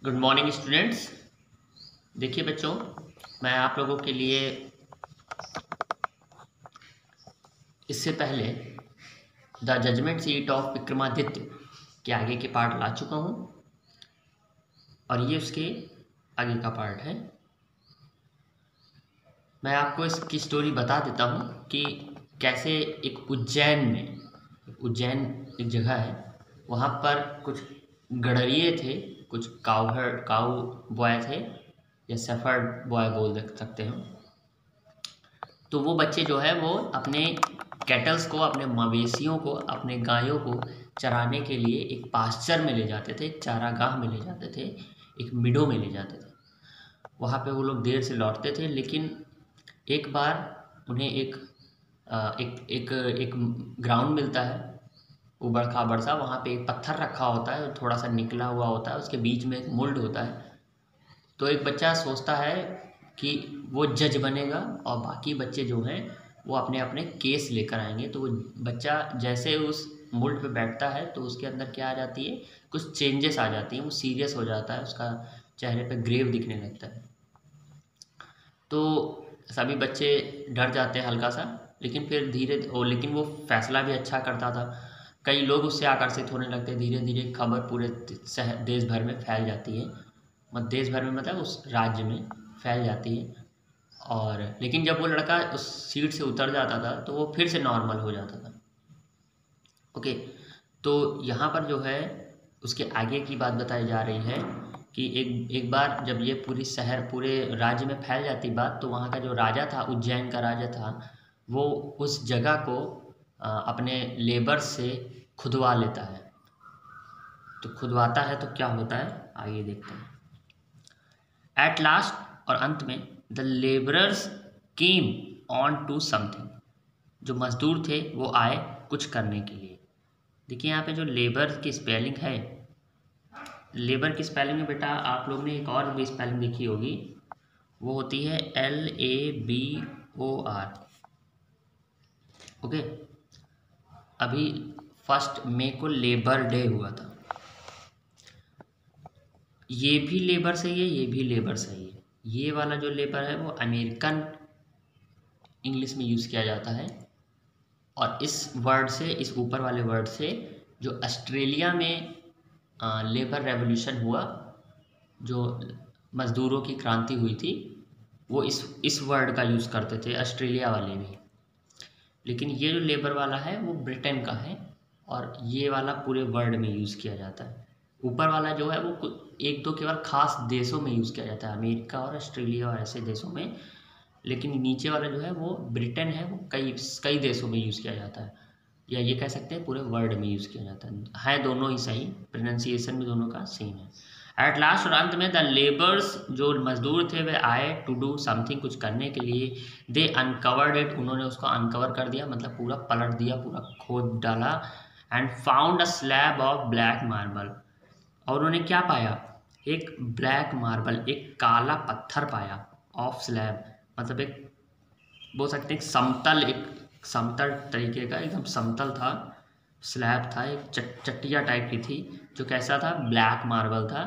Good morning students. देखिए बच्चों, मैं आप लोगों के लिए इससे पहले the judgement seat of Vikramaditya के आगे के पार्ट ला चुका हूँ और ये उसके आगे का पार्ट है। मैं आपको इसकी स्टोरी बता देता हूँ कि कैसे एक उज्जैन एक जगह है, वहाँ पर कुछ गडरिये थे, कुछ काऊ बॉय थे या शेफर्ड बॉय बोल सकते हो। तो वो बच्चे जो है वो अपने कैटल्स को, अपने मवेशियों को, अपने गायों को चराने के लिए एक पास्चर में ले जाते थे, एक चारागाह में ले जाते थे, एक मिडो में ले जाते थे। वहाँ पे वो लोग देर से लौटते थे, लेकिन एक बार उन्हें एक ग्राउंड मिलता है, उबड़ खाबड़ सा। वहाँ पे एक पत्थर रखा होता है, थोड़ा सा निकला हुआ होता है, उसके बीच में एक मोल्ड होता है। तो एक बच्चा सोचता है कि वो जज बनेगा और बाकी बच्चे जो हैं वो अपने अपने केस लेकर आएंगे। तो वो बच्चा जैसे उस मोल्ड पे बैठता है तो उसके अंदर क्या आ जाती है, कुछ चेंजेस आ जाती हैं। वो सीरियस हो जाता है, उसका चेहरे पे ग्रेव दिखने लगता है। तो सभी बच्चे डर जाते हैं हल्का सा, लेकिन फिर लेकिन वो फैसला भी अच्छा करता था। कई लोग उससे आकर्षित होने लगते हैं। धीरे धीरे खबर पूरे देश भर में फैल जाती है, देश भर में मतलब उस राज्य में फैल जाती है। और लेकिन जब वो लड़का उस सीट से उतर जाता था तो वो फिर से नॉर्मल हो जाता था। ओके, तो यहाँ पर जो है उसके आगे की बात बताई जा रही है कि एक बार जब ये पूरे राज्य में फैल जाती बात, तो वहाँ का जो राजा था, उज्जैन का राजा था, वो उस जगह को अपने लेबर से खुदवा लेता है। तो खुदवाता है तो क्या होता है आइए देखते हैं। एट लास्ट, और अंत में, the labourers came on to something. जो मजदूर थे वो आए कुछ करने के लिए। देखिए यहाँ पे जो लेबर की स्पेलिंग है, लेबर की स्पेलिंग में बेटा आप लोग ने एक और भी स्पेलिंग देखी होगी, वो होती है LABOR। ओके, अभी 1 मई को लेबर डे हुआ था। ये भी लेबर सही है, ये भी लेबर सही है। ये वाला जो लेबर है वो अमेरिकन इंग्लिश में यूज़ किया जाता है, और इस वर्ड से, इस ऊपर वाले वर्ड से, जो ऑस्ट्रेलिया में लेबर रेवोल्यूशन हुआ, जो मज़दूरों की क्रांति हुई थी, वो इस वर्ड का यूज़ करते थे ऑस्ट्रेलिया वाले भी। लेकिन ये जो लेबर वाला है वो ब्रिटेन का है, और ये वाला पूरे वर्ल्ड में यूज़ किया जाता है। ऊपर वाला जो है वो एक दो केवल खास देशों में यूज़ किया जाता है, अमेरिका और ऑस्ट्रेलिया और ऐसे देशों में। लेकिन नीचे वाला जो है वो ब्रिटेन है, वो कई देशों में यूज़ किया जाता है, या ये कह सकते हैं पूरे वर्ल्ड में यूज़ किया जाता है दोनों ही सही, प्रोनाउंसिएशन भी दोनों का सेम है। एट लास्ट, और अंत में, द लेबर्स, जो मजदूर थे वे आए टू डू समथिंग, कुछ करने के लिए। दे अनकवर्ड इट, उन्होंने उसको अनकवर कर दिया, मतलब पूरा पलट दिया, पूरा खोद डाला। And found a slab of black marble, और उन्होंने क्या पाया, एक ब्लैक मार्बल, एक काला पत्थर पाया। ऑफ स्लैब मतलब एक बोल सकते हैं एक समतल तरीके का, एकदम समतल था, स्लैब था, एक चट्टिया टाइप की थी, जो कैसा था, ब्लैक मार्बल था,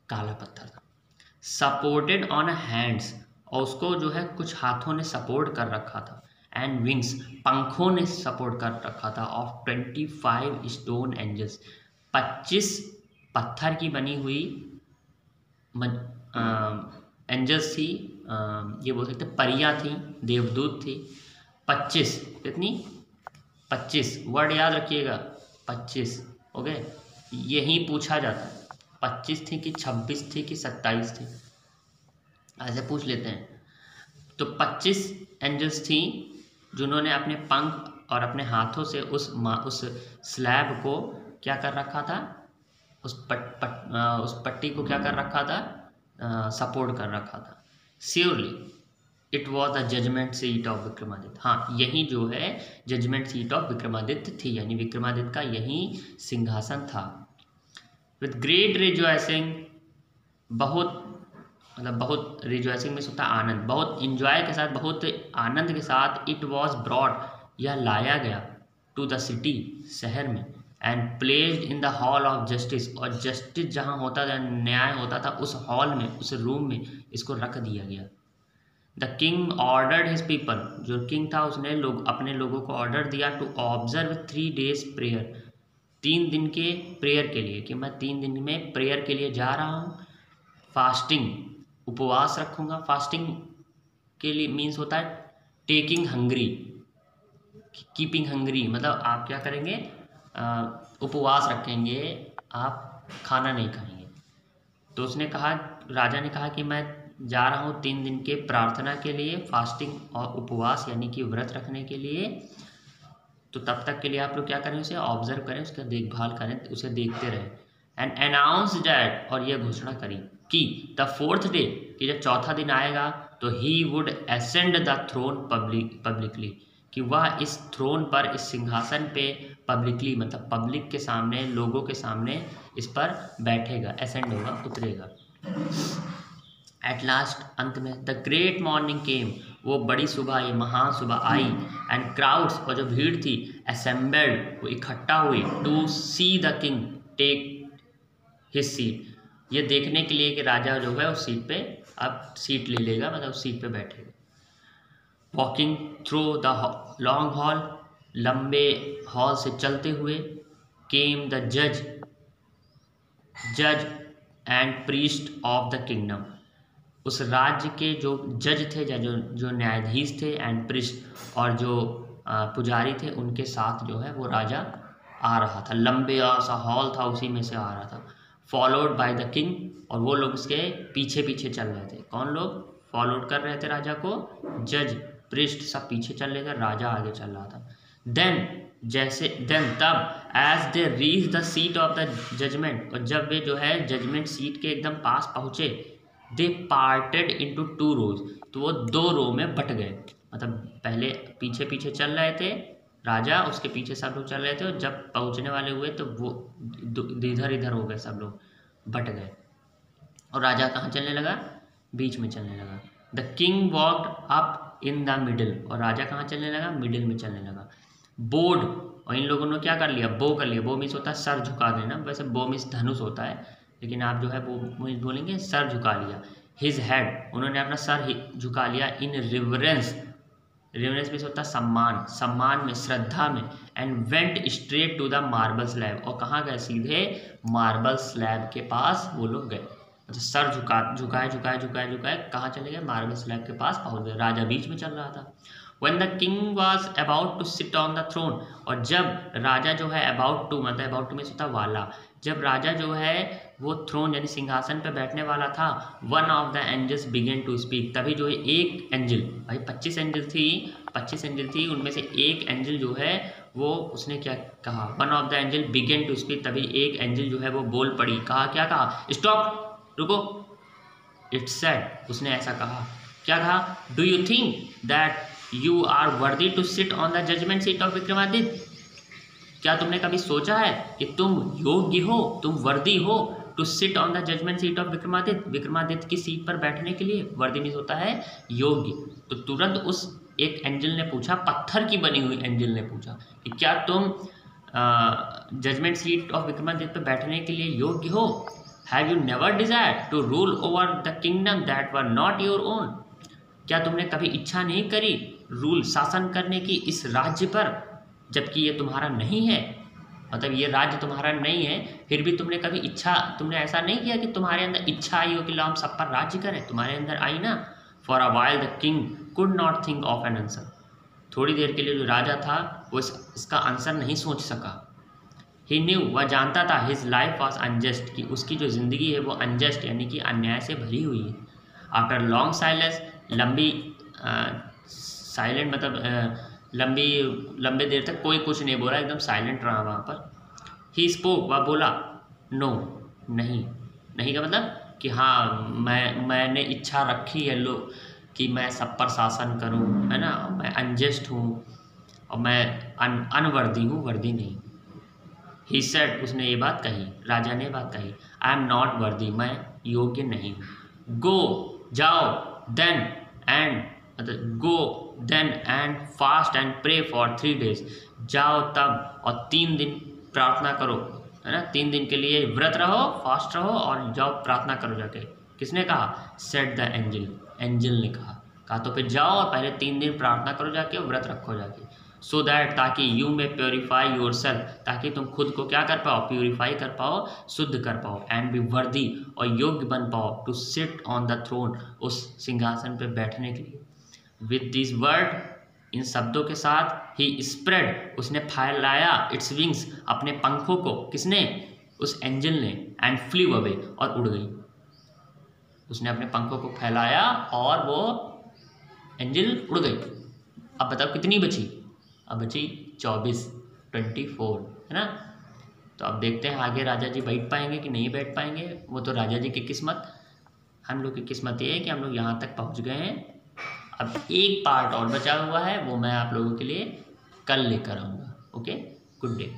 काला पत्थर था। सपोर्टेड ऑन हैंड्स, और उसको जो है कुछ हाथों ने सपोर्ट कर रखा था। एंड विंग्स, पंखों ने सपोर्ट कर रखा था। ऑफ 25 स्टोन एंजल्स, 25 पत्थर की बनी हुई एंजल्स थी, ये बोल सकते परियां थी, देवदूत थी। 25 कितनी, 25 वर्ड याद रखिएगा, 25। ओके, यही पूछा जाता है 25 थी कि 26 थी कि 27 थी, ऐसे पूछ लेते हैं। तो 25 एंजल्स थी जिन्होंने अपने पंख और अपने हाथों से उस स्लैब को क्या कर रखा था, उस पट्टी को क्या कर रखा था, सपोर्ट कर रखा था। Surely it was the judgement seat of Vikramaditya. हाँ, यही जो है जजमेंट सीट ऑफ विक्रमादित्य थी, यानी विक्रमादित्य का यही सिंहासन था। विथ ग्रेट रिजॉइसिंग, बहुत रिजॉइसिंग में होता आनंद, बहुत इंजॉय के साथ, बहुत आनंद के साथ, इट वॉज ब्रॉड, यह लाया गया, टू द सिटी, शहर में, and placed in the hall of justice, और जस्टिस जहाँ होता था, न्याय होता था, उस हॉल में, उस रूम में इसको रख दिया गया। The king ordered his people, जो किंग था उसने अपने लोगों को ऑर्डर दिया टू ऑब्जर्व 3 days प्रेयर, 3 दिन के प्रेयर के लिए, कि मैं 3 दिन में प्रेयर के लिए जा रहा हूँ, फास्टिंग, उपवास रखूँगा। फास्टिंग के लिए मीन्स होता है टेकिंग हंग्री, कीपिंग हंग्री, मतलब आप क्या करेंगे, उपवास रखेंगे, आप खाना नहीं खाएंगे। तो उसने कहा, राजा ने कहा कि मैं जा रहा हूँ 3 दिन के प्रार्थना के लिए, फास्टिंग और उपवास यानी कि व्रत रखने के लिए। तो तब तक के लिए आप लोग क्या करें, उसे ऑब्जर्व करें, उसका देखभाल करें, उसे देखते रहें। एंड अनाउंस दैट, और यह घोषणा करी कि द 4th day, कि जब चौथा दिन आएगा तो he would ascend the throne publicly, कि वह इस थ्रोन पर, इस सिंहासन पे पब्लिकली, मतलब पब्लिक के सामने, लोगों के सामने इस पर बैठेगा, एसेंड होगा, उतरेगा। एट लास्ट, अंत में, द ग्रेट मॉर्निंग केम, वो बड़ी सुबह, ये महान सुबह आई। एंड क्राउड्स, और जो भीड़ थी, असेंबल्ड, वो इकट्ठा हुई, to see the king take his seat, ये देखने के लिए कि राजा जो है उस सीट पे अब सीट ले लेगा, मतलब उस सीट पे बैठेगा। Walking through the long haul, लंबे हॉल से चलते हुए, केम द जज and priest of the kingdom, उस राज्य के जो जज थे, जो न्यायाधीश थे, एंड प्रीस्ट, और जो पुजारी थे, उनके साथ जो है वो राजा आ रहा था। लंबे सा हॉल था, उसी में से आ रहा था। फॉलोड बाय द किंग, और वो लोग उसके पीछे पीछे चल रहे थे। कौन लोग फॉलोड कर रहे थे राजा को? जज, प्रीस्ट, सब पीछे चल रहे थे, राजा आगे चल रहा था। देन तब, as they reach the seat of the judgment, और जब वे जो है जजमेंट सीट के एकदम पास पहुँचे, दे पार्टेड इंटू 2 rows, तो वो 2 रो में बट गए। मतलब पहले पीछे पीछे चल रहे थे राजा, उसके पीछे सब लोग चल रहे थे, और जब पहुंचने वाले हुए तो वो इधर इधर हो गए, सब लोग बट गए, और राजा कहाँ चलने लगा? बीच में चलने लगा। The king walked up in the middle, और राजा कहाँ चलने लगा? मिडिल में चलने लगा। बोर्ड, और इन लोगों ने क्या कर लिया? बो कर लिया। बो मीन्स होता है सर झुका देना, वैसे बो मीन्स धनुष होता है, लेकिन आप जो है वो बोलेंगे सर झुका लिया। हिज हेड, उन्होंने अपना सर झुका लिया। इन रिवरेंस, रिवरेंस मीन्स होता है सम्मान, सम्मान में, श्रद्धा में। And went straight to the marble slab, और कहाँ गए? सीधे मार्बल स्लैब के पास वो लोग गए। मतलब सर झुकाए कहाँ चले गए? मार्बल स्लैब के पास पहुँच गए। राजा बीच में चल रहा था। When the king was about to sit on the throne, और जब राजा जो है about to, मतलब about to में होता वाला, जब राजा जो है वो थ्रोन यानी सिंहासन पे बैठने वाला था, one of the angels began to speak, तभी जो है एक एंजल, भाई 25 एंजल थी, उनमें से एक एंजल जो है वो उसने क्या कहा? one of the angel began to speak, तभी एक एंजल जो है वो बोल पड़ी। कहा, क्या कहा? स्टॉप, रुको। इट सेड, उसने ऐसा कहा। क्या कहा? Do you think that you are worthy to sit on the judgement seat of Vikramaditya, क्या तुमने कभी सोचा है कि तुम योग्य हो, तुम वर्दी हो to sit on the judgement seat of Vikramaditya, Vikramaditya की सीट पर बैठने के लिए? वर्दी मीन्स होता है योग्य। तो तुरंत उस एक एंजल ने पूछा, पत्थर की बनी हुई एंजल ने पूछा कि क्या तुम जजमेंट सीट ऑफ विक्रमादित्य पर बैठने के लिए योग्य हो? Have you never desired to rule over the kingdom that were not your own, क्या तुमने कभी इच्छा नहीं करी रूल, शासन करने की इस राज्य पर, जबकि ये तुम्हारा नहीं है? मतलब ये राज्य तुम्हारा नहीं है, फिर भी तुमने कभी इच्छा, तुमने ऐसा नहीं किया कि तुम्हारे अंदर इच्छा आई हो कि लो हम सब पर राज्य करें? तुम्हारे अंदर आई ना। For a while the king could not think of an answer, थोड़ी देर के लिए जो राजा था वो इसका आंसर नहीं सोच सका। ही न्यू, वह जानता था, हिज लाइफ वॉज अनजस्ट, कि उसकी जो ज़िंदगी है वो अनजस्ट यानी कि अन्याय से भरी हुई है। आफ्टर लॉन्ग साइलेंस, लंबी साइलेंट मतलब लंबे देर तक कोई कुछ नहीं बोला, एकदम साइलेंट रहा वहाँ पर। ही स्पोक, वह बोला। नो, नहीं का मतलब कि हाँ मैंने इच्छा रखी है लो कि मैं सब पर शासन करूँ, है ना, मैं अनजस्ट हूँ और मैं अनवर्दी हूँ, वर्दी नहीं। ही सेड, उसने ये बात कही, राजा ने बात कही। आई एम नॉट वर्दी, मैं योग्य नहीं हूँ। गो, जाओ, देन एंड, मतलब go then and fast and pray for 3 days, जाओ तब और 3 दिन प्रार्थना करो, है ना, 3 दिन के लिए व्रत रहो, फास्ट रहो और जाओ प्रार्थना करो जाके। किसने कहा? सेड द एंजल, एंजल ने कहा तो फिर जाओ और पहले 3 दिन प्रार्थना करो जाके, व्रत रखो जाके, सो दैट, ताकि यू में प्योरीफाई योर सेल्फ, ताकि तुम खुद को क्या कर पाओ? प्योरीफाई कर पाओ, शुद्ध कर पाओ, एंड बी वर्दी, और योग्य बन पाओ, to sit on the throne, उस सिंहासन पे बैठने के लिए। विद दिस वर्ड, इन शब्दों के साथ, ही स्प्रेड, उसने फैलाया, इट्स विंग्स, अपने पंखों को, किसने? उस एंजल ने, एंड फ्लीव अवे, और उड़ गई। उसने अपने पंखों को फैलाया और वो एंजल उड़ गई। अब बताओ कितनी बची? अब बची 24, है ना। तो अब देखते हैं आगे राजा जी बैठ पाएंगे कि नहीं बैठ पाएंगे, वो तो राजा जी की किस्मत। हम लोग की किस्मत ये है कि हम लोग यहाँ तक पहुँच गए हैं। अब एक पार्ट और बचा हुआ है, वो मैं आप लोगों के लिए कल लेकर आऊँगा। Okay, good day.